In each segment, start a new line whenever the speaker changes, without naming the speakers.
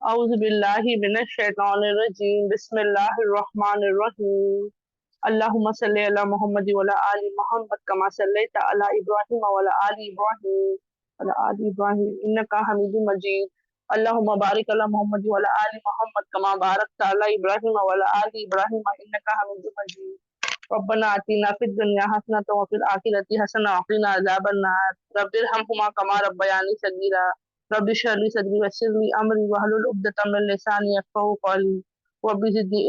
औज़ु बिल्लाहि मिनश शैतानिर रजीम बिस्मिल्लाहिर रहमानिर रहीम अल्लाहुम्मा सल्लि अला मुहम्मद व अला आलि मुहम्मद कमा सल्लैता अला इब्राहीम व अला आलि इब्राहीम इन्नका हमीदुम मजीद अल्लाहुम्मा बारिक अला मुहम्मद व अला आलि मुहम्मद कमा बारकता अला इब्राहीम व अला आलि इब्राहीम इन्नका हमीदुम मजीद रब्बना आतिना फिद दुनिया हसनतन व फिल आखिरति हसनतन व क़िना अज़ाबन नार रब्बिरहमहुमा कमा रब्बयानी सगीरा रब्बि इश्रह ली सदरी वयस्सिर ली अमरी वहलुल उक़दतम मिन लिसानी यफ़क़हू क़ौली रब्बि ज़िदनी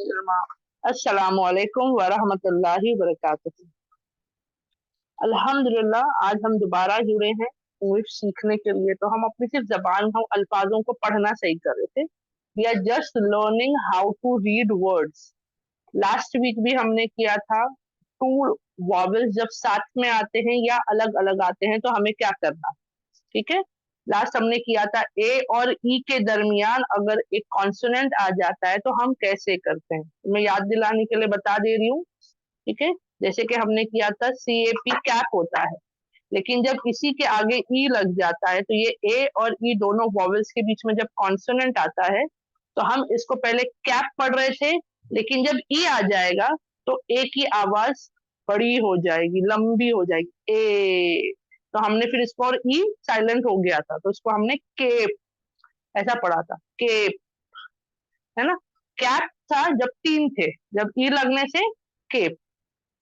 इल्मा। अस्सलामु अलैकुम व रहमतुल्लाहि व बरकातुहू। अल्हम्दुलिल्लाह आज हम दोबारा जुड़े हैं इंग्लिश सीखने के लिए। तो हम अपनी सिर्फ जबान हम अल्फाजों को पढ़ना सही कर रहे थे। We are just learning how to read words. Last week भी हमने किया था टू वॉवेल्स जब साथ में आते हैं या अलग अलग आते हैं तो हमें क्या करना, ठीक है। लास्ट हमने किया था ए और ई के दरमियान अगर एक कॉन्सोनेंट आ जाता है तो हम कैसे करते हैं। मैं याद दिलाने के लिए बता दे रही हूँ, ठीक है। जैसे कि हमने किया था CAP कैप होता है, लेकिन जब इसी के आगे ई लग जाता है तो ये ए और ई दोनों वॉवेल्स के बीच में जब कॉन्सोनेंट आता है तो हम इसको पहले कैप पढ़ रहे थे, लेकिन जब ई आ जाएगा तो ए की आवाज बड़ी हो जाएगी, लंबी हो जाएगी, ए। तो हमने फिर इसको, और ई साइलेंट हो गया था तो इसको हमने केप ऐसा पढ़ा था, केप, है ना। कैप था जब तीन थे, जब ई लगने से केप,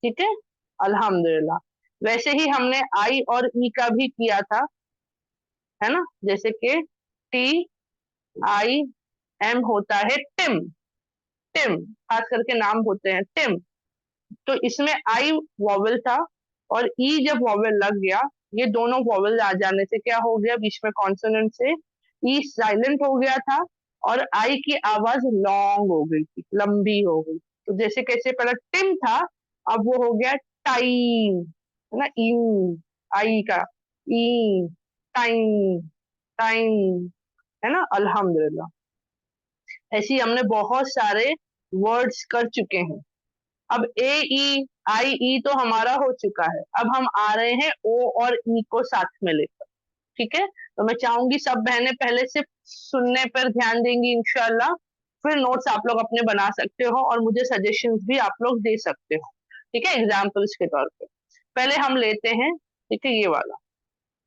ठीक है। अल्हम्दुलिल्लाह। वैसे ही हमने आई और ई का भी किया था, है ना। जैसे कि TIM होता है टिम, टिम खास करके नाम होते हैं टिम। तो इसमें आई वॉवेल था और ई जब वॉवेल लग गया, ये दोनों वॉवेल आ जाने से क्या हो गया, बीच में कॉन्सोनेंट से ई साइलेंट हो गया था और आई की आवाज लॉन्ग हो गई थी, लंबी हो गई। तो जैसे कैसे पहले टिम था, अब वो हो गया टाइम, है ना। इन, आई का ई, टाइम, टाइम, है ना। अल्हम्दुलिल्लाह। ऐसे ही हमने बहुत सारे वर्ड्स कर चुके हैं। अब AEIE तो हमारा हो चुका है, अब हम आ रहे हैं O और E को साथ में लेकर, ठीक है। तो मैं चाहूंगी सब बहनें पहले सिर्फ सुनने पर ध्यान देंगी इंशाल्लाह, फिर नोट्स आप लोग अपने बना सकते हो और मुझे सजेशंस भी आप लोग दे सकते हो, ठीक है, एग्जाम्पल्स के तौर पे। पहले हम लेते हैं, ठीक है, ये वाला।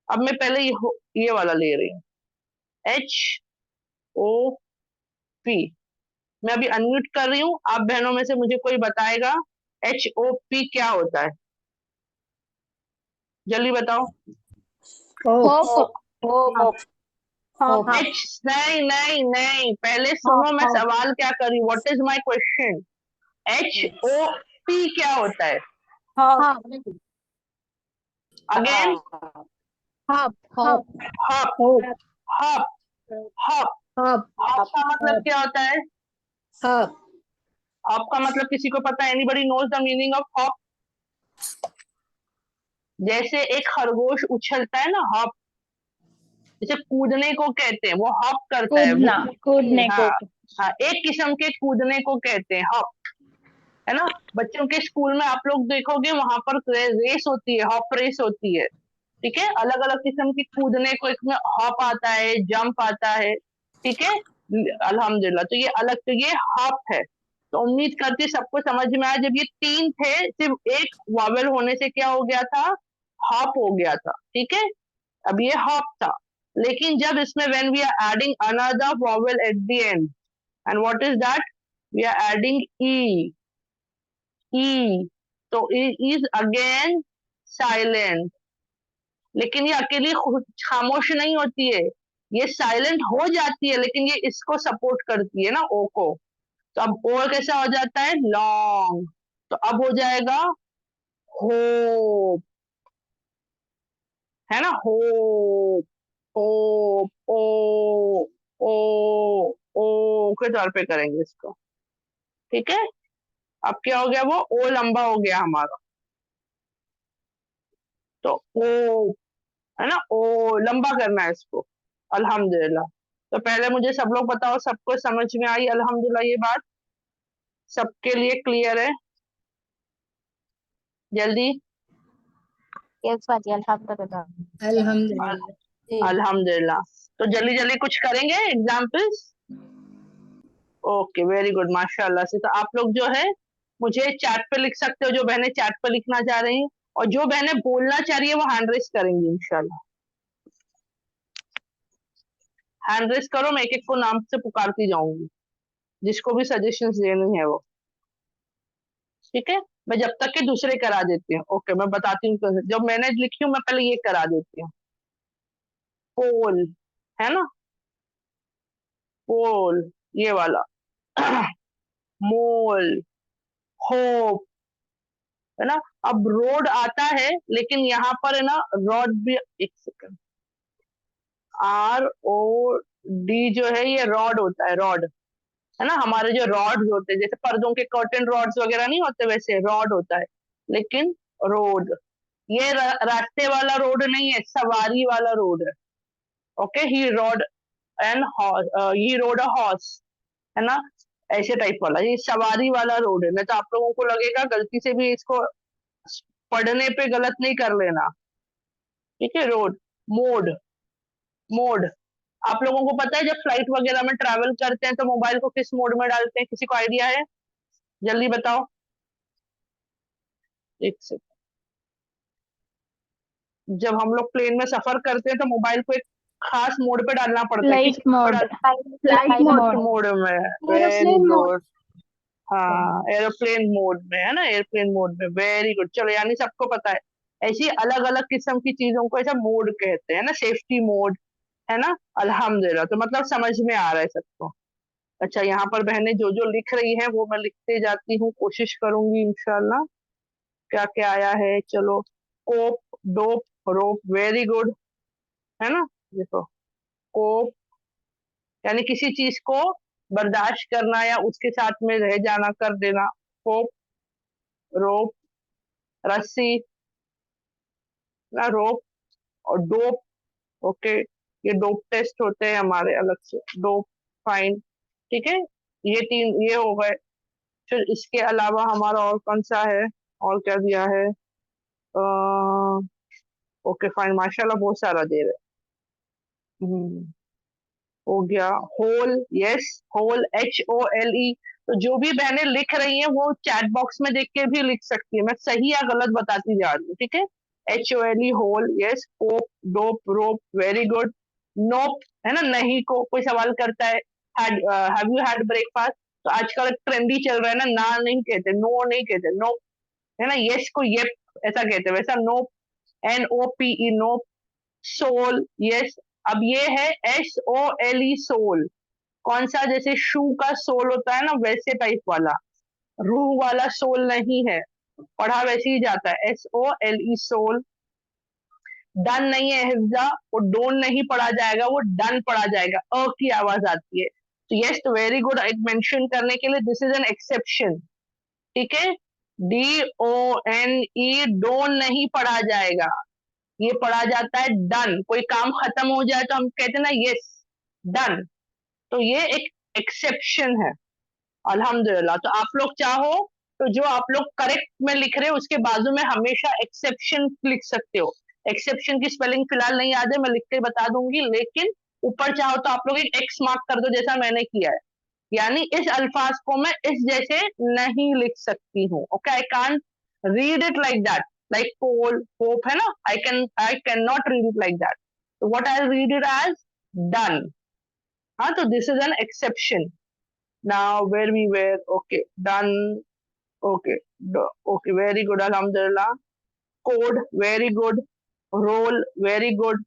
अब मैं पहले ये वाला ले रही हूँ, HOP। मैं अभी अनम्यूट कर रही हूँ, आप बहनों में से मुझे कोई बताएगा HOP क्या होता है, जल्दी बताओ।
होप
होप
होप
नहीं नहीं नहीं, पहले सुनो मैं सवाल क्या कर रही हूँ, what is my question. HOP क्या होता है, अगेन।
हप
हप,
होप
हप, हप,
हप
हप का मतलब क्या होता है।
हप
हप का मतलब किसी को पता है, anybody knows the meaning of hup. जैसे एक खरगोश उछलता है ना, हप, जैसे कूदने को कहते हैं, वो हप करता है वो।
कूदने
हाँ
को
हाँ, एक किस्म के कूदने को कहते हैं हप, है ना। बच्चों के स्कूल में आप लोग देखोगे वहां पर रेस होती है, हॉप रेस होती है, ठीक है। अलग अलग किस्म की कूदने को, एक में हॉप आता है, जंप आता है, ठीक है। अल्हम्दुलिल्लाह। तो ये अलग, तो ये हॉप है। तो उम्मीद करती सबको समझ में आया। जब ये तीन थे, सिर्फ एक वॉवेल होने से क्या हो गया था, हॉप हो गया था, ठीक है। अब ये हॉप था, लेकिन जब इसमें when we are adding another vowel at the end, and what is that, we are adding E, E, तो इज अगेन साइलेंट। लेकिन ये अकेली खामोश नहीं होती है, ये साइलेंट हो जाती है, लेकिन ये इसको सपोर्ट करती है ना, ओ को। तो अब ओ कैसा हो जाता है, लॉन्ग। तो अब हो जाएगा होप, है ना, होप, होप, ओ के तौर पे करेंगे इसको, ठीक है। अब क्या हो गया, वो ओ लंबा हो गया हमारा, तो ओ, है ना, ओ लंबा करना है इसको। अल्हम्दुलिल्लाह। तो पहले मुझे सब लोग बताओ, सबको समझ में आई अल्हम्दुलिल्लाह ये बात, सबके लिए क्लियर है, जल्दी।
यस बाजी अल्हम्दुलिल्लाह।
अल्हम्दुलिल्लाह। जी
अल्हम्दुलिल्लाह। तो जल्दी जल्दी कुछ करेंगे एग्जाम्पल्स। ओके, वेरी गुड, माशाल्लाह से। तो आप लोग जो है मुझे चैट पे लिख सकते हो, जो बहनें चैट पे लिखना चाह रही हैं, और जो बहनें बोलना चाह रही है वो हैंड रेस करेंगी इंशाल्लाह। हैंड रेस करो, मैं एक एक को नाम से पुकारती जाऊंगी, जिसको भी सजेशंस देनी है वो। ठीक है, मैं जब तक के दूसरे करा देती हूँ। ओके, मैं बताती हूँ जब मैंने लिखी हूँ मैं पहले ये करा देती हूँ। पोल, है ना, पोल, ये वाला। मोल, होप, है ना। अब रोड आता है, लेकिन यहाँ पर है ना रॉड भी, एक सेकंड, आर ओ डी जो है ये रॉड होता है, रॉड, है ना। हमारे जो रॉड्स होते हैं, जैसे पर्दों के कर्टन रॉड्स वगैरह नहीं होते, वैसे रॉड होता है। लेकिन रोड, ये रास्ते वाला रोड नहीं है, सवारी वाला रोड है। Okay, he road and he road a horse, है ना, ऐसे टाइप वाला, ये सवारी वाला रोड है। नहीं तो आप लोगों को लगेगा गलती से भी इसको पढ़ने पे गलत नहीं कर लेना। ठीक है, रोड, मोड, मोड। आप लोगों को पता है जब फ्लाइट वगैरह में ट्रैवल करते हैं तो मोबाइल को किस मोड में डालते हैं, किसी को आइडिया है? जल्दी बताओ, एक से। जब हम लोग प्लेन में सफर करते हैं तो मोबाइल को एक खास मोड पे डालना पड़ता है, किस
फ्लाइट
मोड पे
mode,
flight
flight
mode
mode,
mode में। Very
aeroplane mode.
गुड। हाँ, एरोप्लेन मोड में, है ना, एयरप्लेन मोड में। वेरी गुड, चलो यानी सबको पता है। ऐसी अलग अलग किस्म की चीजों को ऐसा मोड कहते हैं ना, सेफ्टी मोड, है ना। अल्हम्दुलिल्लाह, तो मतलब समझ में आ रहा है सबको। अच्छा, यहाँ पर बहनें जो जो लिख रही हैं वो मैं लिखते जाती हूँ, कोशिश करूंगी इंशाल्लाह। क्या क्या आया है, चलो। कोप, डोप, रोप, वेरी गुड, है ना। देखो, कोप यानी किसी चीज को बर्दाश्त करना या उसके साथ में रह जाना, कर देना। कोप, रोप, रस्सी ना, रोप, और डोप। ओके, ये डोप टेस्ट होते हैं हमारे अलग से, डोप, फाइन। ठीक है, ये तीन ये हो गए। फिर इसके अलावा हमारा और कौन सा है, और क्या दिया है? ओके फाइन, माशाल्लाह बहुत सारा दे रहे हैं। हो गया। Hole, yes, hole, HOLE। तो जो भी बहनें लिख रही हैं वो चैट बॉक्स में देख के भी लिख सकती है, मैं सही या गलत बताती जा रही हूँ। ठीक है, HOLE, होल, यस। कोप, डोप, रोप, वेरी गुड। नोप, है ना, नहीं को कोई सवाल करता है, हैव यू हैड ब्रेकफास्ट, तो आजकल ट्रेंडी चल रहा है ना नहीं कहते, नो नहीं कहते, नो, है ना। यस को येप ऐसा कहते हैं, वैसा nope, NOPE, nope. Sole, yes. अब ये है SOLE, सोल। कौन सा, जैसे शू का सोल होता है ना, वैसे टाइप वाला, रूह वाला सोल नहीं है, पढ़ा वैसे ही जाता है, SOLE, सोल। डन नहीं है हिफ्जा, वो डोन नहीं पढ़ा जाएगा, वो डन पढ़ा जाएगा, की आवाज आती है। तो यस, तो वेरी गुड, एक मेंशन करने के लिए, दिस इज एन एक्सेप्शन। ठीक है, DONE, डोन नहीं पढ़ा जाएगा, ये पढ़ा जाता है डन। कोई काम खत्म हो जाए तो हम कहते हैं ना यस, डन। तो ये एक एक्सेप्शन है, अल्हम्दुलिल्लाह। तो आप लोग चाहो तो जो आप लोग करेक्ट में लिख रहे हो उसके बाजू में हमेशा एक्सेप्शन लिख सकते हो। एक्सेप्शन की स्पेलिंग फिलहाल नहीं याद है, मैं लिख के बता दूंगी, लेकिन ऊपर चाहो तो आप लोग एक एक्स मार्क कर दो, जैसा मैंने किया है। यानी इस अल्फाज को मैं इस जैसे नहीं लिख सकती हूँ। Okay, I can't read it like that, like pole, hope, है ना। I can not read it like that. तो what I read it as done. हाँ, तो this is an exception. Now where we were, okay, done, okay, okay, very good, अल्हम्दुलिल्लाह। Code, very good. Role, very good.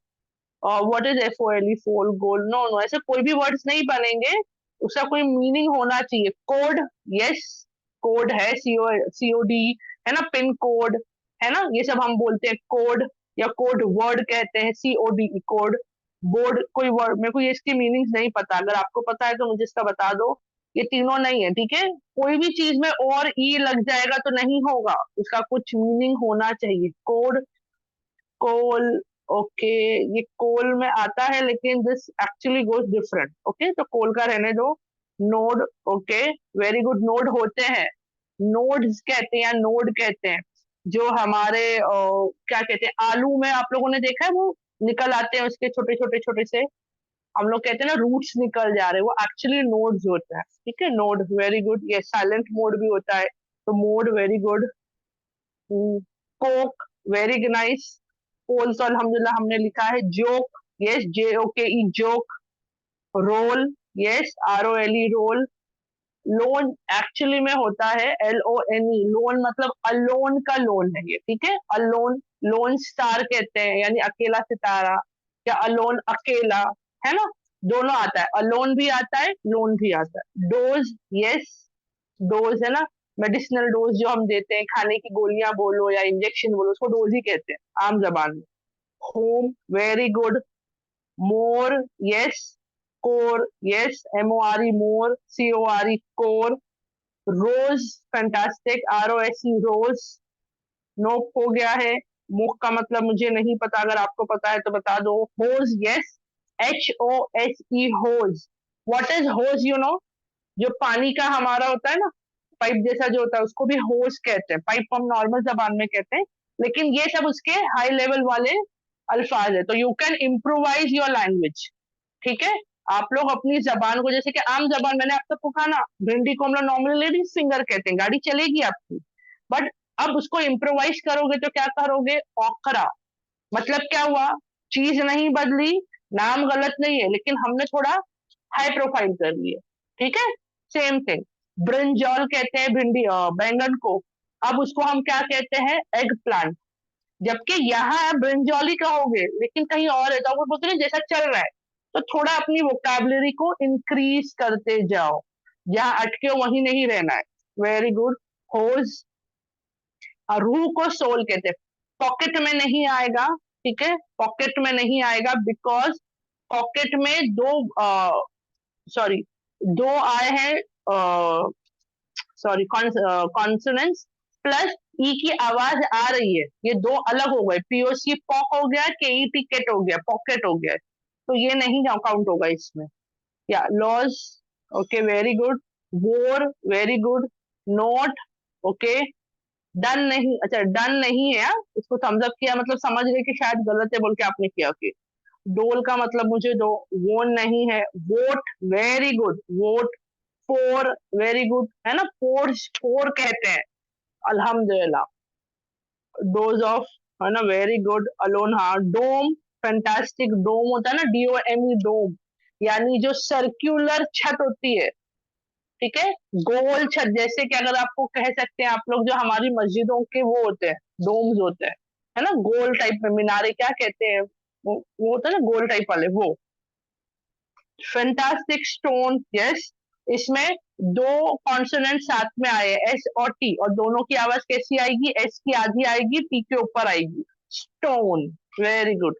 What is FOLE, fole, goal, no no, ऐसे कोई भी words नहीं बनेंगे, उसका कोई मीनिंग होना चाहिए। कोड, यस, कोड है, COD, है ना। पिन कोड, है ना, ये सब हम बोलते हैं कोड, या कोड वर्ड कहते हैं, CODE, कोड। बोर्ड, कोई वर्ड, मेरे को ये इसकी मीनिंग नहीं पता, अगर आपको पता है तो मुझे इसका बता दो। ये तीनों नहीं है, ठीक है। कोई भी चीज में और ई लग जाएगा तो नहीं होगा, उसका कुछ मीनिंग होना चाहिए। कोड, कोल, ओके, ये कोल में आता है, लेकिन this actually goes different. Okay, तो कोल का रहने दो। Node, okay, very good. Node होते हैं, नोड्स कहते हैं या नोड कहते हैं, जो हमारे क्या कहते हैं, आलू में आप लोगों ने देखा है वो निकल आते हैं उसके छोटे छोटे छोटे से, हम लोग कहते हैं ना रूट्स निकल जा रहे हैं, वो एक्चुअली नोड्स होता है। ठीक है, नोड, वेरी गुड। ये साइलेंट मोड भी होता है, तो mode, very good. Coke, very nice. Pole तो अल्हम्दुलिल्लाह हमने लिखा है। Joke, yes, JOKE, joke. Role, yes, ROLE, role. Lone actually में होता है LONE, लोन मतलब अलोन का लोन है ये। ठीक है, अलोन, लोन स्टार कहते हैं, यानी अकेला सितारा, या अलोन अकेला, है ना, दोनों आता है, अलोन भी आता है, लोन भी आता है। डोज, यस, डोज है ना, मेडिसिनल डोज जो हम देते हैं, खाने की गोलियां बोलो या इंजेक्शन बोलो, उसको डोज ही कहते हैं आम जबान में। Home, very good. More, yes. Core, yes, MORE, more, CORE, core. Rose, fantastic, ROSE, rose. नोक हो गया है। मुख का मतलब मुझे नहीं पता, अगर आपको पता है तो बता दो। Hose, yes, HOSE, hose. What is hose, you know? जो पानी का हमारा होता है ना, पाइप जैसा जो होता है, उसको भी होज कहते हैं। पाइप हम नॉर्मल जबान में कहते हैं, लेकिन ये सब उसके हाई लेवल वाले अल्फाज है। तो you can improvise your language. ठीक है, आप लोग अपनी जबान को, जैसे कि आम जबान, मैंने आप सबको कहा ना, भिंडी को हम लोग नॉर्मली लेडीज फिंगर कहते हैं, गाड़ी चलेगी आपकी। बट अब उसको इम्प्रोवाइज करोगे तो क्या करोगे? ओखरा। मतलब क्या हुआ? चीज नहीं बदली, नाम गलत नहीं है, लेकिन हमने थोड़ा हाई प्रोफाइल कर लिया। ठीक है, सेम थिंग। ब्रिंजॉल कहते हैं भिंडी, बैंगन को। अब उसको हम क्या कहते हैं? Egg plant. जबकि यहाँ आप ब्रिंजॉल ही कहोगे, लेकिन कहीं और है तो आप बोलते हैं जैसा चल रहा है। तो थोड़ा अपनी वोकैबुलरी को इंक्रीज करते जाओ, जहां अटके हो वहीं नहीं रहना है। Very good. होज, रूह को सोल कहते हैं। पॉकेट में नहीं आएगा, ठीक है, पॉकेट में नहीं आएगा, बिकॉज पॉकेट में दो, सॉरी, दो आए हैं, सॉरी, कॉन्सोनेंट्स प्लस ई की आवाज आ रही है, ये दो अलग हो गए। POC पॉक हो गया, KET केट हो गया, पॉकेट हो गया, तो ये नहीं काउंट होगा इसमें। या लॉज, ओके, वेरी गुड। वोर, very good. Note, okay. Done नहीं, अच्छा डन नहीं है, हाँ? इसको थम्स अप किया मतलब समझ गए कि शायद गलत है बोल के आपने किया। कि डोल का मतलब मुझे दो। वोन नहीं है। Vote, very good, vote. Four, very good, है ना, फोर, फोर कहते हैं, अल्हम्दुलिल्लाह। डोज ऑफ, है ना, वेरी गुड। अलोन, हाँ। डोम, फैंटास्टिक, डोम होता है ना, DOME, डोम, यानी जो सर्क्यूलर छत होती है। ठीक है, गोल छत, जैसे कि अगर आपको कह सकते हैं आप लोग, जो हमारी मस्जिदों के वो होते हैं, डोम्स होते हैं, है ना, गोल टाइप में मीनारे, क्या कहते हैं वो होता है ना गोल टाइप वाले, वो। Fantastic stone, yes. इसमें दो कॉन्सोनेंट साथ में आए हैं, S और T, और दोनों की आवाज कैसी आएगी? S की आधी आएगी, T के ऊपर आएगी। Stone, very good.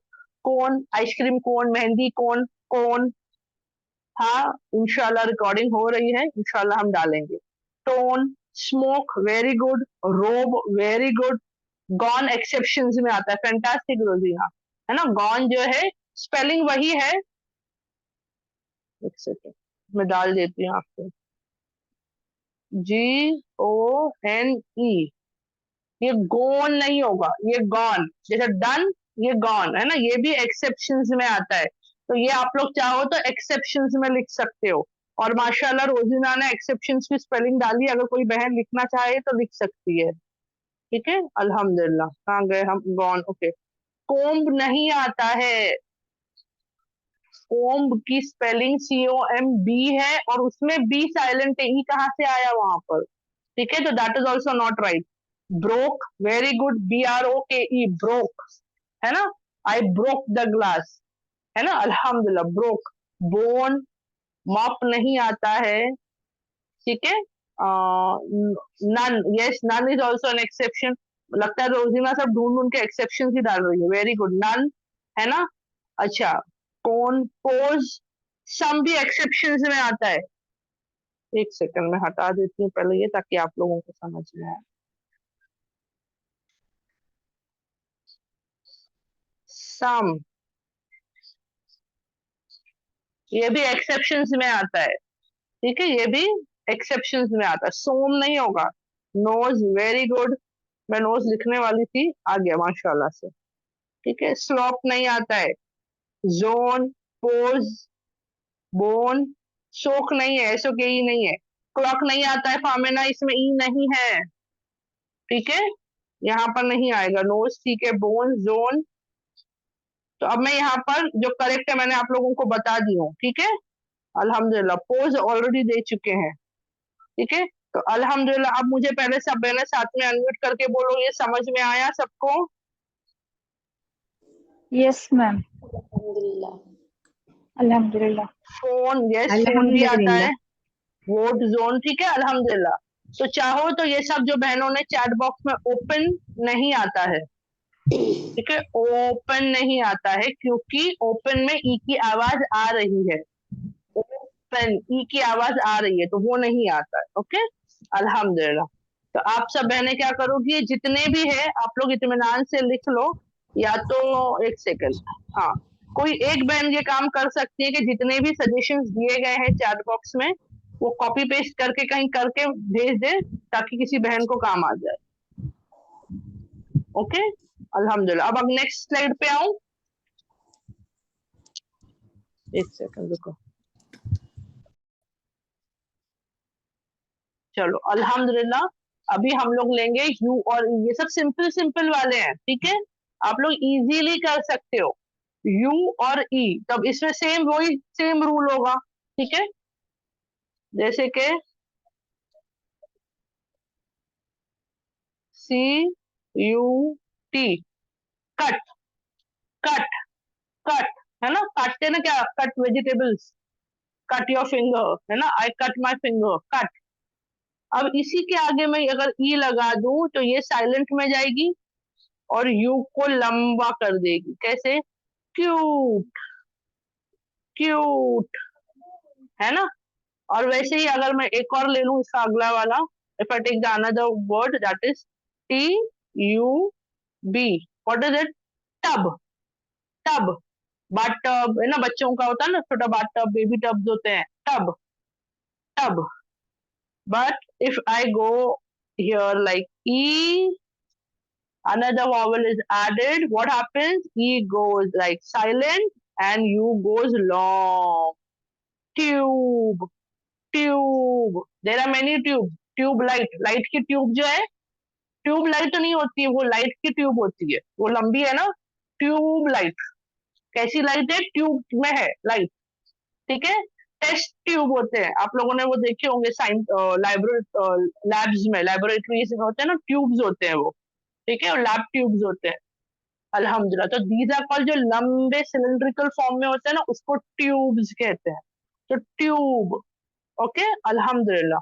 Cone, ice cream cone, mehndi cone, cone. हाँ, इंशाल्लाह रिकॉर्डिंग हो रही है, इंशाल्लाह हम डालेंगे। Tone, smoke, very good. Robe, very good. Gone exceptions में आता है, फैंटास्टिक रोजीना, है ना। गॉन जो है, स्पेलिंग वही है, एक सेकेंड मैं डाल देती हूँ आपको। GONE, ये गोन नहीं होगा, ये गॉन, जैसे डन, ये गॉन, है ना, ये भी एक्सेप्शंस में आता है। तो ये आप लोग चाहो तो एक्सेप्शंस में लिख सकते हो। और माशाल्लाह रोजीना ने एक्सेप्शंस की स्पेलिंग डाली, अगर कोई बहन लिखना चाहे तो लिख सकती है। ठीक है, अल्हम्दुलिल्लाह। कहाँ गए हम? Gone, okay. कोम्ब नहीं आता है, कोम्ब की स्पेलिंग COMB है, और उसमें बी साइलेंट है, ई कहाँ से आया वहां पर? ठीक है, तो that is also not right. Broke, very good, BROKE, broke, है ना। आई ब्रोक द ग्लास, है ना, अल्हम्दुलिल्लाह, ब्रोक। बोन, मॉप नहीं आता है, ठीक है। None, yes, none is also an exception. लगता है रोजीना सब ढूंढ ढूंढ के एक्सेप्शन ही डाल रही है, वेरी गुड, नन, है ना। अच्छा, कौन, पोज, सम भी एक्सेप्शन में आता है। एक सेकंड में हटा देती हूँ पहले ये, ताकि आप लोगों को समझ में आए। सम, ये भी एक्सेप्शंस में आता है, ठीक है, ये भी एक्सेप्शंस में आता है। सोम नहीं होगा। नोज, वेरी गुड, मैं नोज लिखने वाली थी, आ गया माशाल्लाह से। ठीक है, स्लोप नहीं आता है, जोन, पोज, बोन, शोक नहीं है, एसो के ई नहीं है, क्लॉक नहीं आता है, फामेना इसमें ई नहीं है, ठीक है, यहाँ पर नहीं आएगा नोज, ठीक है, बोन, जोन। तो अब मैं यहाँ पर जो करेक्ट है मैंने आप लोगों को बता दी हूँ, ठीक है, अल्हम्दुलिल्लाह। पोज ऑलरेडी दे चुके हैं, ठीक है, तो अल्हम्दुलिल्लाह। अब मुझे पहले सब बहने साथ में अनम्यूट करके बोलो, ये समझ में आया सबको?
Yes ma'am.
अल्हम्दुलिल्लाह।
अल्हम्दुलिल्लाह।
फोन, यस फोन भी आता है, वोट जोन, ठीक है, अल्हम्दुलिल्लाह। तो चाहो तो ये सब जो बहनों ने चैट बॉक्स में ओपन नहीं आता है, ठीक है, ओपन नहीं आता है क्योंकि ओपन में ई की आवाज आ रही है, ओपन ई की आवाज आ रही है, तो वो नहीं आता है, ओके, अल्हम्दुलिल्लाह। तो आप सब बहनें क्या करोगी, जितने भी है आप लोग इत्मीनान से लिख लो, या तो एक सेकंड, हाँ, कोई एक बहन ये काम कर सकती है कि जितने भी सजेशंस दिए गए हैं चैट बॉक्स में वो कॉपी पेस्ट करके कहीं करके भेज दे ताकि किसी बहन को काम आ जाए, ओके, अल्हम्दुलिल्लाह। अब नेक्स्ट स्लाइड पे आऊं, एक सेकंड रुको, चलो अल्हम्दुलिल्लाह। अभी हम लोग लेंगे यू और ई, ये सब सिंपल सिंपल वाले हैं, ठीक है, आप लोग इजीली कर सकते हो, यू और ई। तब इसमें सेम वही सेम रूल होगा, ठीक है, जैसे कि C U T, cut, cut, cut, है ना, काटते ना, क्या cut vegetables, cut your finger, है ना, I cut my finger, cut. अब इसी के आगे मैं अगर ई लगा दूं तो ये साइलेंट में जाएगी और यू को लंबा कर देगी, कैसे, क्यूट, क्यूट, है ना। और वैसे ही अगर मैं एक और ले लूं इसका अगला वाला, if I take the another word that is T U B, what is it, tub, tub, bath tub, है ना, बच्चों का होता है ना छोटा बाथ टब, बेबी टब्स होते हैं, tub, tub. But if I go here like E, another vowel is added, what happens, e goes like silent and u goes long, tube, tube, there are many tube, tube light, light की tube जो है, tube light नहीं होती है, वो light की tube होती है, वो लंबी है ना, ट्यूब लाइट। कैसी लाइट है, ट्यूब में है लाइट, ठीक है। टेस्ट ट्यूब होते हैं, आप लोगों ने वो देखे होंगे साइंस लैब्स में, लेबोरेटरीज में होते हैं ना, ट्यूब्स होते हैं वो, ठीक है, और लैब ट्यूब्स होते हैं, अल्हम्दुलिल्लाह। तो दीज आर कॉल्ड, जो लंबे सिलेंड्रिकल फॉर्म में होते हैं ना उसको ट्यूब्स कहते हैं, तो ट्यूब, ओके, अल्हम्दुलिल्लाह।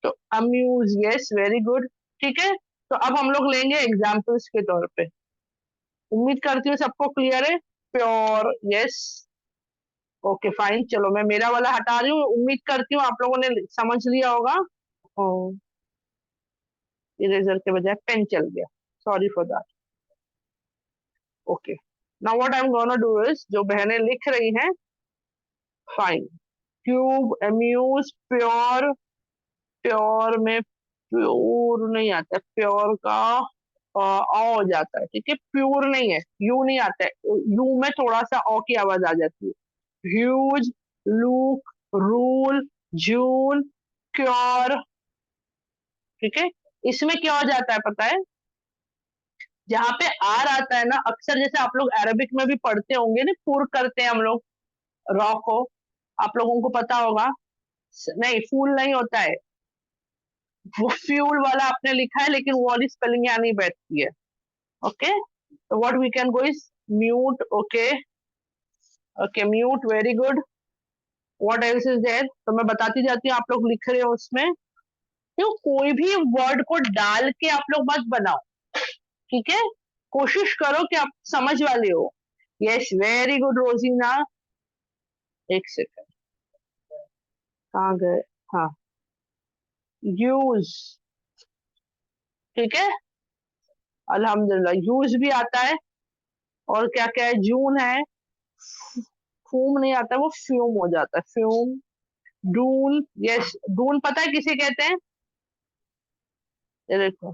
तो अम्यूज, यस, वेरी गुड, ठीक है। तो अब हम लोग लेंगे एग्जाम्पल्स के तौर पे, उम्मीद करती हूँ सबको क्लियर है, प्योर, यस, ओके फाइन, चलो मैं मेरा वाला हटा रही हूँ, उम्मीद करती हूँ आप लोगों ने समझ लिया होगा। इरेजर के बजाय पेन चल गया, sorry for that, okay. Now what I am gonna do is, जो बहनें लिख रही हैं, fine, tube, amuse, pure, pure में प्योर नहीं आता, प्योर का हो जाता है, ठीक है, प्योर नहीं है, यू नहीं आता है, यू में थोड़ा सा ओ की आवाज आ जाती है, ह्यूज, लूक, रूल, जून, क्योर, ठीक है। इसमें क्या हो जाता है पता है, जहाँ पे आर आता है ना, अक्सर जैसे आप लोग अरबिक में भी पढ़ते होंगे ना, पुर करते हैं हम लोग रॉ को, आप लोगों को पता होगा, नहीं फूल नहीं होता है, वो फ्यूल वाला आपने लिखा है लेकिन वो वाली स्पेलिंग यहाँ नहीं बैठती है, ओके। तो what we can go is mute, okay, okay mute, very good. What else is there, तो मैं बताती जाती हूँ, आप लोग लिख रहे हो उसमें, तो कोई भी वर्ड को डाल के आप लोग मत बनाओ, ठीक है, कोशिश करो कि आप समझ वाले हो, यस, वेरी गुड रोजीना, एक सेकंड, कहाँ गए, हाँ, यूज, ठीक है, अल्हम्दुलिल्लाह, यूज भी आता है, और क्या क्या है, जून है, फूम नहीं आता, वो फ्यूम हो जाता है, फ्यूम, डून, यस, डून पता है किसे कहते हैं, ये देखो,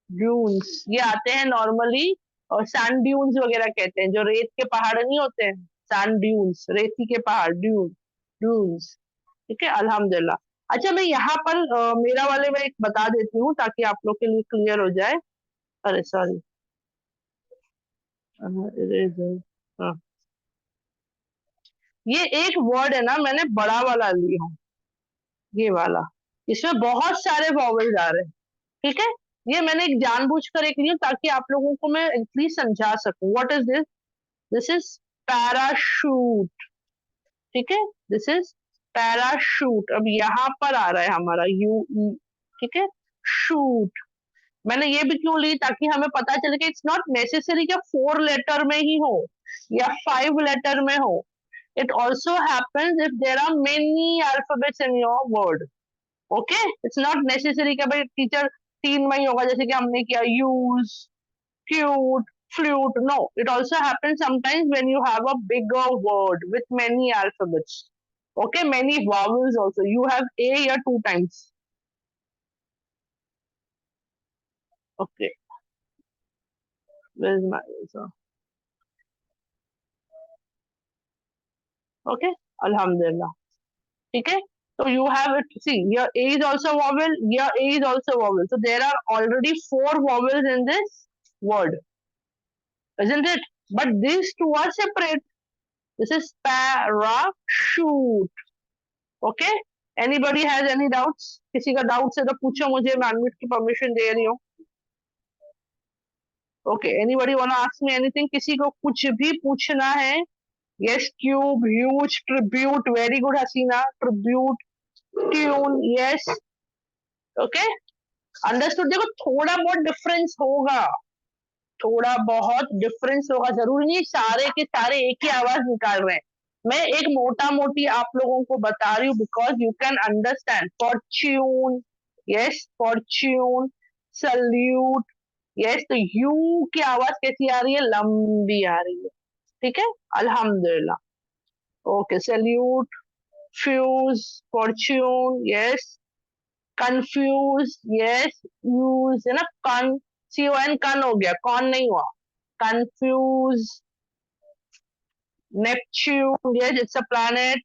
ड्यून्स ये आते हैं नॉर्मली, और सैंड ड्यून्स वगैरह कहते हैं, जो रेत के पहाड़ नहीं होते हैं, सैंड ड्यून्स, रेती के पहाड़, ड्यून्स। ठीक है, अल्हम्दुलिल्लाह। अच्छा, मैं यहाँ पर मेरा वाले में एक बता देती हूँ ताकि आप लोग के लिए क्लियर हो जाए। अरे सॉरी, इरेजर। हाँ, ये एक वर्ड है ना, मैंने बड़ा वाला लिया हूँ, ये वाला, इसमें बहुत सारे वॉवल्स आ रहे हैं। ठीक है, ये मैंने एक जानबूझकर एक लिया ताकि आप लोगों को मैं एटलीस्ट समझा सकूं। What is this? This is parachute. ठीक है, दिस इज पैराशूट। अब यहाँ पर आ रहा है हमारा यू ई। ठीक है, शूट। मैंने ये भी क्यों ली, ताकि हमें पता चले कि इट्स नॉट नेसेसरी कि 4 लेटर में ही हो या 5 लेटर में हो। It also happens if there are many alphabets in your word. Okay, it's not necessary कि भाई टीचर 3 में ही होगा, जैसे कि हमने किया use, cute, flute. No, it also happens sometimes when you have a bigger word with many alphabets. Okay, many vowels also. You have a या 2 times. Okay, where is my answer? Okay, Alhamdulillah. ठीक है, so you have it. See, here a is also vowel. Here a is also vowel. So there are already 4 vowels in this word, isn't it? But these two are separate. This is parachute. Okay. Anybody has any doubts? किसी का doubt है तो पूछो मुझे, मैं unmute की permission दे रही हूँ। Okay, anybody wanna ask me anything? किसी को कुछ भी पूछना है? Yes, cube, huge, tribute, very good Hasina, tribute, tune, yes, okay, understood। देखो थोड़ा बहुत डिफरेंस होगा, थोड़ा बहुत डिफरेंस होगा, जरूरी नहीं सारे के सारे एक ही आवाज निकाल रहे हैं। मैं एक मोटा मोटी आप लोगों को बता रही हूँ because you can understand. Fortune, yes, fortune, salute, yes. तो यू की आवाज कैसी आ रही है? लंबी आ रही है। ठीक है, अल्हम्दुलिल्लाह। Okay, salute, fuse, fortune, yes, confuse, yes, use है ना, कन, सी ओ एन, कन हो गया, कौन नहीं हुआ, confuse, Neptune, yes, it's a planet.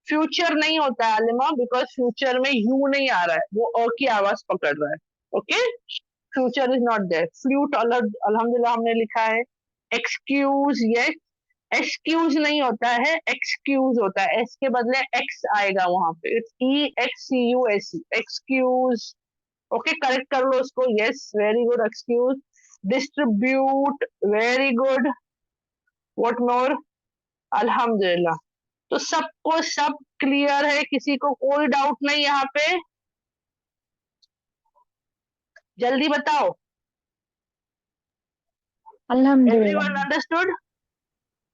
Future नहीं होता है अलिमा, बिकॉज फ्यूचर में यू नहीं आ रहा है, वो अ की आवाज पकड़ रहा है। Okay, future is not there. Flute अल्हम्दुलिल्लाह हमने लिखा है। एक्सक्यूज, यस, एक्सक्यूज नहीं होता है, एक्सक्यूज होता है, एस के बदले एक्स आएगा वहां पे, it's E X C U S C, excuse. Okay, correct कर लो उसको, yes, very good, excuse. Distribute, very good, what more, अल्हम्दुलिल्लाह। तो सबको सब क्लियर है, किसी को कोई डाउट नहीं यहाँ पे? जल्दी बताओ।
Alhamdulillah.
Everyone understood?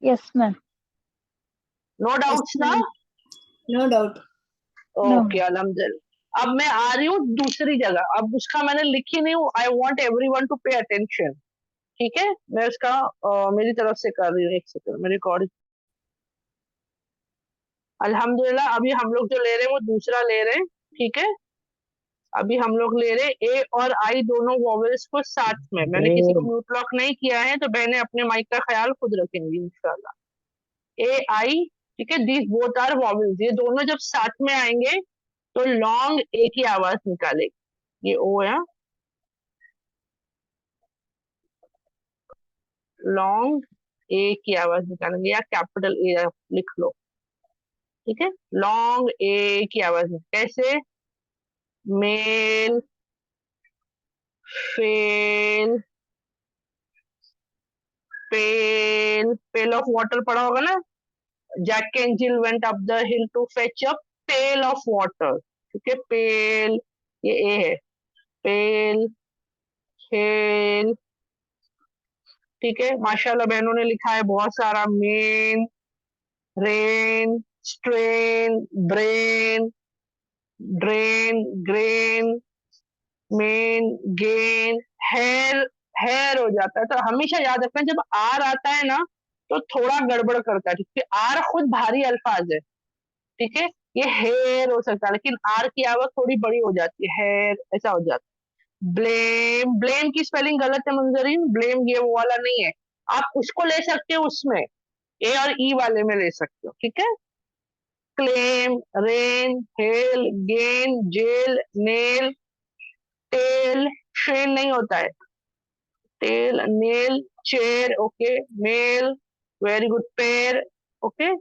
Yes, ma'am.
No
Yes,
doubts ना?
ma'am. No doubt.
No,
okay,
ma'am.
अल्हम्दुलिल्लाह। अब मैं आ रही हूँ दूसरी जगह, अब उसका मैंने लिखी नहीं हूँ, I want everyone to pay attention. ठीक है, मैं उसका मेरी तरफ से कर रही हूँ, एक सेकंड, मैं रिकॉर्ड। अल्हम्दुलिल्लाह, अभी हम लोग जो ले रहे हैं वो दूसरा ले रहे हैं। ठीक है, अभी हम लोग ले रहे हैं ए और आई दोनों वॉवेल्स को साथ में। मैंने किसी को म्यूट लॉक नहीं किया है, तो बहने अपने माइक का ख्याल खुद रखेंगी इंशाल्लाह। ए आई, ठीक है, दीज बोथ आर वॉवेल्स, ये दोनों जब साथ में आएंगे तो लॉन्ग ए की आवाज निकालेगी। ये ओ है, लॉन्ग ए की आवाज निकालेंगे, या कैपिटल ए लिख लो। ठीक है, लॉन्ग ए की आवाज कैसे? Mail, fail, pail, pail of water पढ़ा होगा ना, Jack and Jill went up the hill to fetch a pail of water. ठीक है, पेल, ये ए है, पेल, खेल। ठीक है, माशाल्लाह बहनों ने लिखा है बहुत सारा। Main, rain, strain, brain, drain, grain, main, gain, hair, hair हो जाता है। तो हमेशा याद रखना, जब आर आता है ना तो थोड़ा गड़बड़ करता है, क्योंकि आर खुद भारी अल्फाज है। ठीक है, ये हेयर हो सकता है, लेकिन आर की आवाज थोड़ी बड़ी हो जाती है, हेयर ऐसा हो जाता है। ब्लेम, ब्लेम की स्पेलिंग गलत है मंजरीन, ब्लेम ये वो वाला नहीं है, आप उसको ले सकते हो उसमें, ए और ई वाले में ले सकते हो, ठीक है। Claim, rain, hail, gain, jail, nail, tail, train नहीं होता है, tail, nail, chair, okay, mail, very good, pair, okay.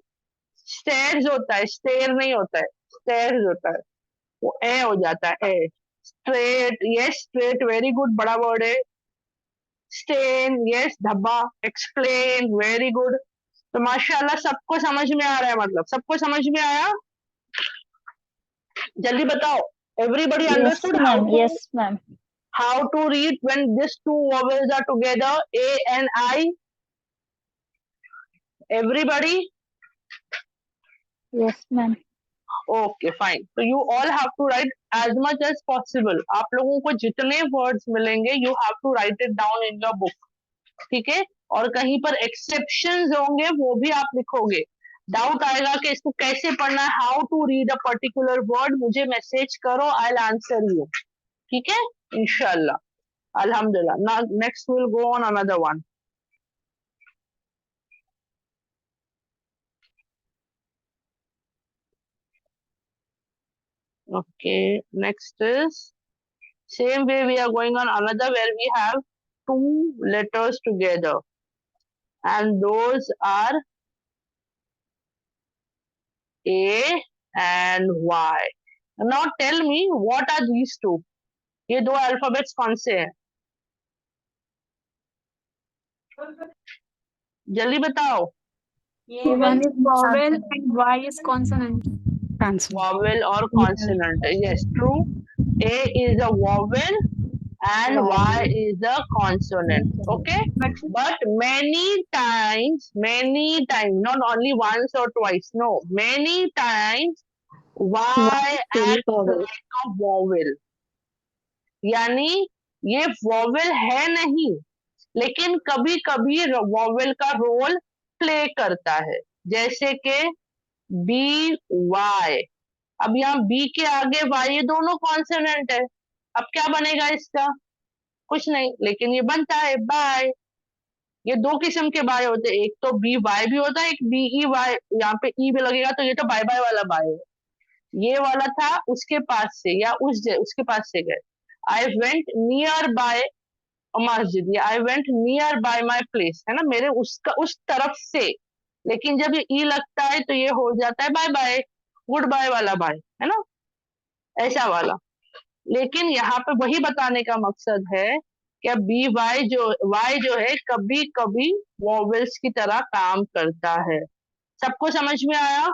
Stairs होता है, स्टेयर नहीं होता है, स्टेयर्स होता है, वो ए हो जाता है, A. Straight, yes straight, very good, बड़ा वर्ड है। स्टेन, यस धब्बा। Explain, very good. तो माशाल्लाह सबको समझ में आ रहा है, मतलब सबको समझ में आया, जल्दी बताओ। Everybody
Yes,
understood
ma'am. Yes, ma'am.
how to read when these two vowels are together, a and I? Everybody?
Yes, ma'am.
Okay, fine. So you all have to write as much as possible. आप लोगों को जितने words मिलेंगे, you have to write it down in your book. ठीक है, और कहीं पर एक्सेप्शंस होंगे वो भी आप लिखोगे। डाउट आएगा कि इसको कैसे पढ़ना है, how to read a particular word, मुझे मैसेज करो, आई विल आंसर यू, ठीक है, इंशाल्लाह। अल्हम्दुलिल्लाह। Now next will go on another one. Okay, next is same way we are going on another where we have two letters together and those are A and Y. Now tell me what are these two? ये दो alphabets कौन से हैं? जल्दी बताओ।
One is vowel and Y is consonant.
Vowel or consonant? Yes, true. A is a vowel and Y is a consonant. Okay, but many times, not only once or twice, no, many times Y acts like a vowel. यानी ये vowel है नहीं, लेकिन कभी कभी vowel का role play करता है, जैसे कि बी वाई। अब यहाँ बी के आगे वाई, ये दोनों कॉन्सोनेंट है, अब क्या बनेगा इसका? कुछ नहीं, लेकिन ये बनता है बाय। ये दो किस्म के बाय होते हैं, एक तो बी वाई भी होता है, एक बी ई वाई, यहाँ पे ई भी लगेगा तो ये तो बाय बाय वाला बाय है। ये वाला था उसके पास से या उसके पास से गए। आई वेंट नियर बाय मस्जिद, या I went near by my place, है ना, मेरे उसका उस तरफ से। लेकिन जब ये ई लगता है तो ये हो जाता है बाय बाय, गुड बाय वाला बाय, है ना, ऐसा वाला। लेकिन यहाँ पे वही बताने का मकसद है कि बी वाई जो है कभी कभी वॉवेल्स की तरह काम करता है। सबको समझ में आया?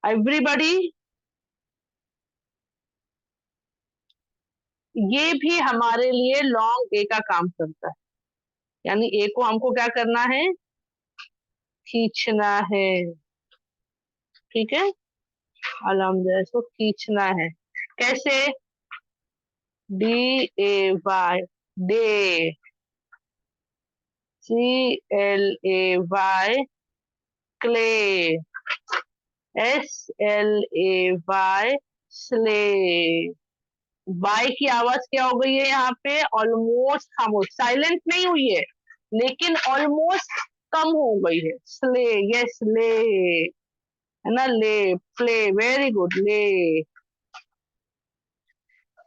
एवरीबडी? ये भी हमारे लिए लॉन्ग ए का काम करता है, यानी ए को हमको क्या करना है? खींचना है, ठीक है, अल्हम्दुलिल्लाह, इसको खींचना है। कैसे? D A Y, day, C L A Y, clay, S L A Y, slay. Y की आवाज क्या हो गई है यहाँ पे? ऑलमोस्ट खामोश, साइलेंट नहीं हुई है, लेकिन ऑलमोस्ट कम हो गई है। स्ले, यस ले, है ना, ले, प्ले, वेरी गुड, ले,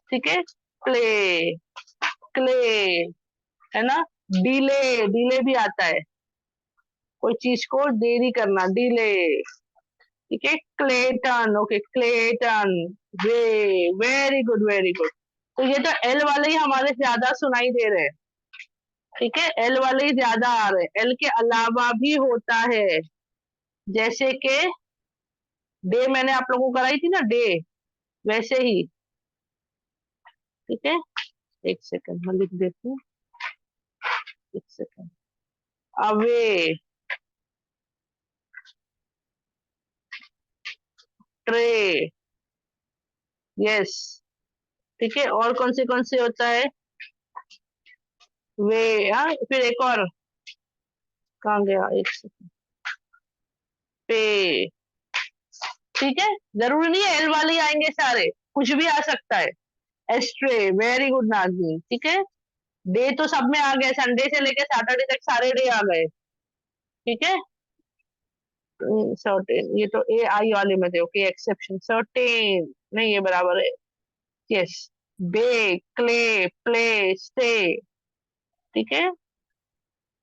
ठीक है, प्ले, क्ले, है ना। डिले, डिले भी आता है, कोई चीज को देरी करना, डिले, ठीक है। क्लेटन, ओके, क्लेटन, वे, वेरी गुड, वेरी गुड। तो ये तो एल वाले ही हमारे ज्यादा सुनाई दे रहे हैं, ठीक है, एल वाले ही ज्यादा आ रहे हैं। एल के अलावा भी होता है, जैसे कि डे मैंने आप लोगों को कराई थी ना, डे, वैसे ही, ठीक है। एक सेकंड मैं लिख देती हूँ, एक सेकंड। अवे, ट्रे, यस, ठीक है। और कौन से होता है? वे, हाँ, फिर एक और, कहाँ गया, एक सेकंड, पे, ठीक है। जरूरी नहीं है एल वाले ही आएंगे सारे, कुछ भी आ सकता है, एस्ट्रे, वेरी गुड नाज़मीन, ठीक है। डे तो सब में आ गए, संडे से लेके सैटरडे तक सारे डे आ गए, ठीक है। सर्टेन, ये तो ए आई वाले में थे, ओके। एक्सेप्शन, सर्टेन नहीं, ये बराबर है, यस। बे, क्ले, प्ले, स्टे, ठीक है।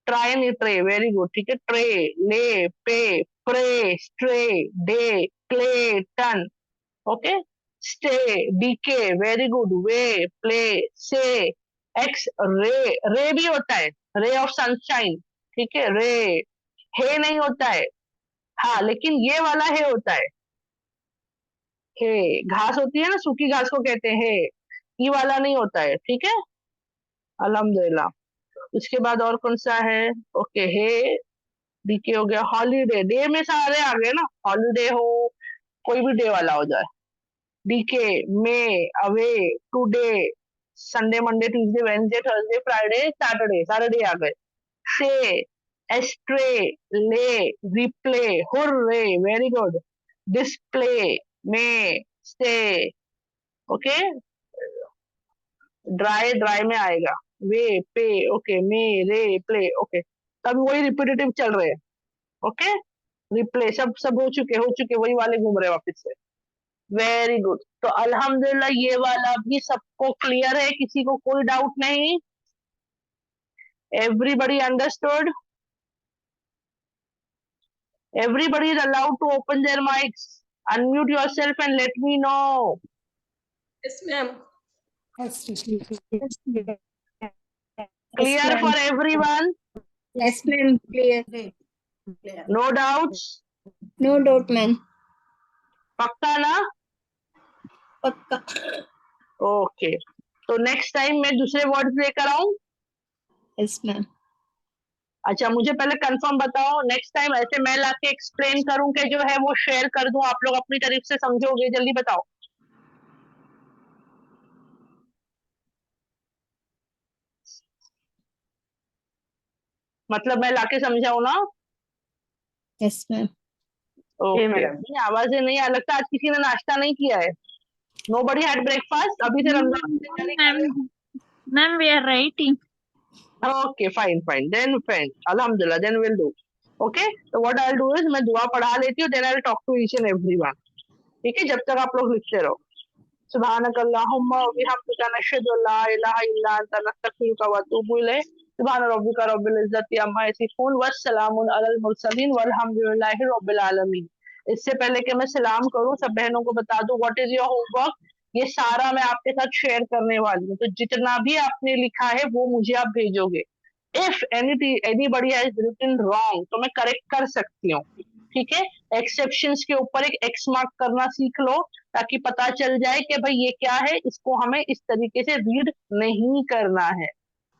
ट्राई नहीं, ट्रे, वेरी गुड, ठीक है। Tray, lay, pay, pray, stray, day, clay, ton, okay. Stay, decay, very good, way, play, say, X, ray, ray भी होता है, रे ऑफ सनशाइन, ठीक है। रे, हे नहीं होता है, हाँ, लेकिन ये वाला हे होता है, हे। घास होती है ना, सूखी घास को कहते हैं हे, ये वाला नहीं होता है, ठीक है। अल्हम्दुलिल्लाह। उसके बाद और कौन सा है, ओके, हे, डीके हो गया। हॉलीडे, डे में सारे आ गए ना, हॉलीडे हो, कोई भी डे वाला हो जाए। Decay, may, away, today, Sunday, Monday, Tuesday, Wednesday, Thursday, Friday, Saturday, सारे डे आ गए। Say, astray, lay, replay, hurray, very good, display, may, stay, okay. Dry, dry में आएगा, वे, पे, ओके, मे, रे, प्ले, ओके। तब वही रिपीटेटिव चल रहे हैं, ओके। रिप्ले, सब हो चुके, वही वाले घूम रहे हैं वापस से। Very good. तो अल्हम्दुलिल्लाह ये वाला भी सबको क्लियर है, किसी को कोई डाउट नहीं? Everybody understood? Everybody is allowed to open their mics. Unmute yourself and let me know.
Yes, ma'am.
Clear for everyone?
Yes, ma'am. Clear.
No doubts?
No doubt, ma'am.
पक्का ना?
पक्का.
ओके। तो next time मैं दूसरे words लेकर आऊं?
Yes, ma'am.
अच्छा, मुझे पहले कंफर्म बताओ, नेक्स्ट टाइम ऐसे मैं लाके एक्सप्लेन करूं कि जो है वो शेयर कर दूं, आप लोग अपनी तरफ से समझोगे? जल्दी बताओ। मतलब मैं लाके समझाऊं ना?
Yes, ma'am.
ओके। नहीं, आवाजें नहीं आ, लगता आज किसी ने नाश्ता नहीं किया है। Nobody had breakfast? अभी से रमजान से जारी कर रहे हो?
Ma'am, we are writing.
Okay, fine. Then fine. Alhamdulillah, then we'll do. Okay? So what I'll do is मैं दुआ पढ़ा लेती हूँ, then I'll talk to each and everyone. ठीक है? जब तक आप लोग लिखते रहो। सुब्हानक अल्लाहुम्मा व बिहम्दिका नशहदु अल्ला इलाहा इल्ला अंता नस्तगफिरुका व अतूबु इलैक। सुब्हान रब्बिका रब्बिल इज्जति अम्मा यसिफून व सलामुन अलल मुरसलीन वल्हम्दुलिल्लाहि रब्बिल आलमीन। इससे पहले कि मैं सलाम करूं, सब बहनों को बता दूं व्हाट इज योर होमवर्क। ये सारा मैं आपके साथ शेयर करने वाली हूँ, तो जितना भी आपने लिखा है वो मुझे आप भेजोगे। If anybody has written wrong तो मैं करेक्ट कर सकती हूँ, ठीक है। एक्सेप्शंस के ऊपर एक एक्स मार्क करना सीख लो, ताकि पता चल जाए कि भाई ये क्या है, इसको हमें इस तरीके से रीड नहीं करना है।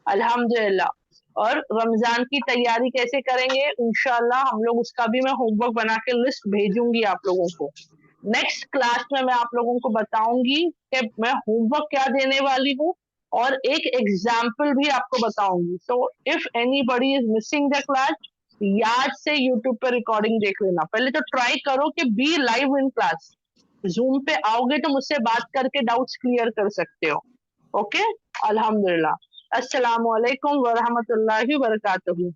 अल्हम्दुलिल्लाह। और रमजान की तैयारी कैसे करेंगे, इंशाल्लाह हम लोग उसका भी मैं होमवर्क बना के लिस्ट भेजूंगी आप लोगों को। नेक्स्ट क्लास में मैं आप लोगों को बताऊंगी कि मैं होमवर्क क्या देने वाली हूँ, और एक एग्जाम्पल भी आपको बताऊंगी। So if anybody is missing the class, याद से यूट्यूब पे रिकॉर्डिंग देख लेना। पहले तो ट्राई करो कि be live in class. Zoom पे आओगे तो मुझसे बात करके डाउट्स क्लियर कर सकते हो। ओके, अल्हम्दुलिल्लाह। अस्सलामु अलैकुम व रहमतुल्लाहि व बरकातहू।